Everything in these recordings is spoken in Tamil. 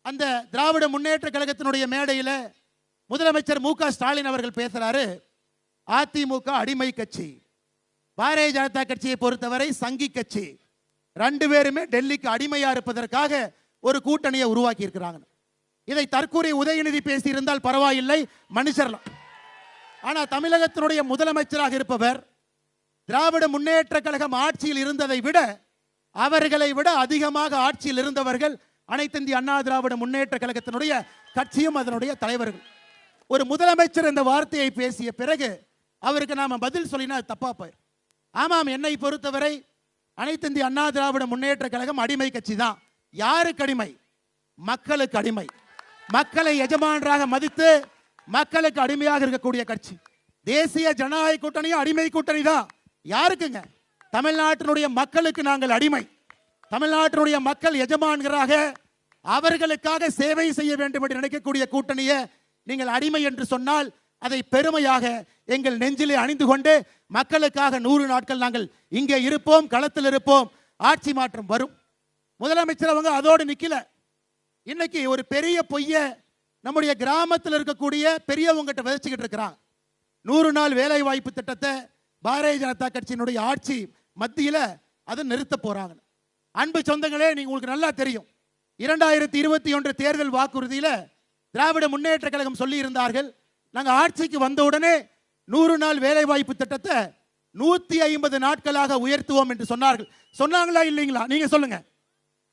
அந்த திராவிட முன்னேற்ற கழகத்தினுடைய மேடையில் முதலமைச்சர் மு.க. ஸ்டாலின் அவர்கள் பேசுறாரு. அதிமுக அடிமை கட்சி, பாரதிய ஜனதா கட்சியை பொறுத்தவரை சங்கி கட்சி, ரெண்டு பேருமே டெல்லிக்கு அடிமையா இருப்பதற்காக ஒரு கூட்டணியை உருவாக்கி இருக்கிறாங்க. இதை தற்கூரி உதயநிதி பேசியிருந்தால் பரவாயில்லை, மன்னிச்சிடலாம். ஆனா தமிழகத்தினுடைய முதலமைச்சராக இருப்பவர் திராவிட முன்னேற்ற கழகம் ஆட்சியில் இருந்ததை விட, அவர்களை விட அதிகமாக ஆட்சியில் இருந்தவர்கள் அனைத்து இந்திய அண்ணா திராவிட முன்னேற்ற கழகத்தினுடைய கட்சியும் அதனுடைய தலைவர்கள். ஒரு முதலமைச்சர் இந்த வார்த்தையை பேசிய பிறகு அவருக்கு நாம பதில் சொல்லினா தப்பா போயிடும். ஆமாம், என்னை பொறுத்தவரை அனைத்து இந்திய அண்ணா திராவிட முன்னேற்ற கழகம் அடிமை கட்சி தான். யாருக்கு அடிமை? மக்களுக்கு அடிமை. மக்களை எஜமானராக மதித்து மக்களுக்கு அடிமையாக இருக்கக்கூடிய கட்சி. தேசிய ஜனநாயக கூட்டணியும் அடிமை கூட்டணி தான். யாருக்குங்க? தமிழ்நாட்டினுடைய மக்களுக்கு நாங்கள் அடிமை. தமிழ்நாட்டினுடைய மக்கள் எஜமான்களாக அவர்களுக்காக சேவை செய்ய வேண்டும் என்று நினைக்கக்கூடிய கூட்டணியை நீங்கள் அடிமை என்று சொன்னால் அதை பெருமையாக எங்கள் நெஞ்சிலே அணிந்து கொண்டு மக்களுக்காக 100 நாட்கள் நாங்கள் இங்கே இருப்போம், களத்தில் இருப்போம், ஆட்சி மாற்றம் வரும். முதலமைச்சர் அவங்க அதோடு நிக்கல. இன்னைக்கு ஒரு பெரிய பொய்ய நம்முடைய கிராமத்தில் இருக்கக்கூடிய பெரியவங்கிட்ட விதைச்சுக்கிட்டு இருக்கிறாங்க. 100 நாள் வேலை வாய்ப்பு திட்டத்தை பாரதிய ஜனதா கட்சியினுடைய ஆட்சி மத்தியில் அதை நிறுத்த போறாங்க. அன்பு சொந்தங்களே, நீங்க உங்களுக்கு நல்லா தெரியும், 2021 தேர்தல் வாக்குறுதியில் திராவிட முன்னேற்ற கழகம் சொல்லி இருந்தார்கள், நாங்கள் ஆட்சிக்கு வந்த உடனே 100 நாள் வேலை வாய்ப்பு திட்டத்தை 150 நாட்களாக உயர்த்துவோம் என்று சொன்னார்கள். சொன்னாங்களா இல்லைங்களா? நீங்க சொல்லுங்க.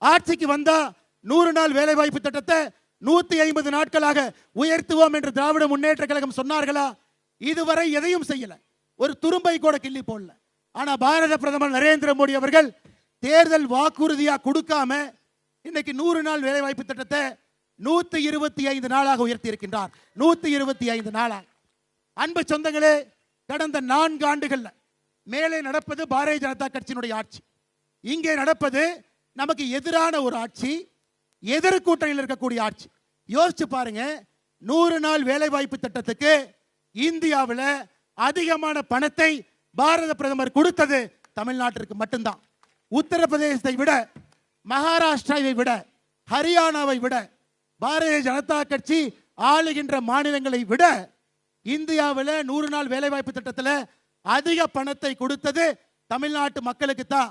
ஆட்சிக்கு வந்தா 100 நாள் வேலை வாய்ப்பு திட்டத்தை 150 நாட்களாக உயர்த்துவோம் என்று திராவிட முன்னேற்ற கழகம் சொன்னார்களா? இதுவரை எதையும் செய்யல, ஒரு துரும்பை கூட கிள்ளி போடல. ஆனா பாரத பிரதமர் நரேந்திர மோடி அவர்கள் தேர்தல் வாக்குறுதியா கொடுக்காம இன்னைக்கு 100 நாள் வேலை வாய்ப்பு திட்டத்தை 125 நாளாக உயர்த்தி இருக்கின்றார். 125 நாளாக. அன்பு சொந்தங்களே, கடந்த 4 ஆண்டுகள்ல மேலே நடப்பது பாரதிய ஜனதா கட்சியினுடைய ஆட்சி, இங்கே நடப்பது நமக்கு எதிரான ஒரு ஆட்சி, எதிர்கூட்டணியில் இருக்கக்கூடிய ஆட்சி. யோசிச்சு பாருங்க, 100 நாள் வேலை வாய்ப்பு திட்டத்துக்கு இந்தியாவில் அதிகமான பணத்தை பாரத பிரதமர் கொடுத்தது தமிழ்நாட்டிற்கு மட்டும்தான். உத்தரப்பிரதேசத்தை விட, மகாராஷ்டிராவை விட, ஹரியானாவை விட, பாரதிய ஜனதா கட்சி ஆளுகின்ற மாநிலங்களை விட இந்தியாவில் 100 நாள் வேலை வாய்ப்பு திட்டத்தில் அதிக பணத்தை கொடுத்தது தமிழ்நாட்டு மக்களுக்கு தான்.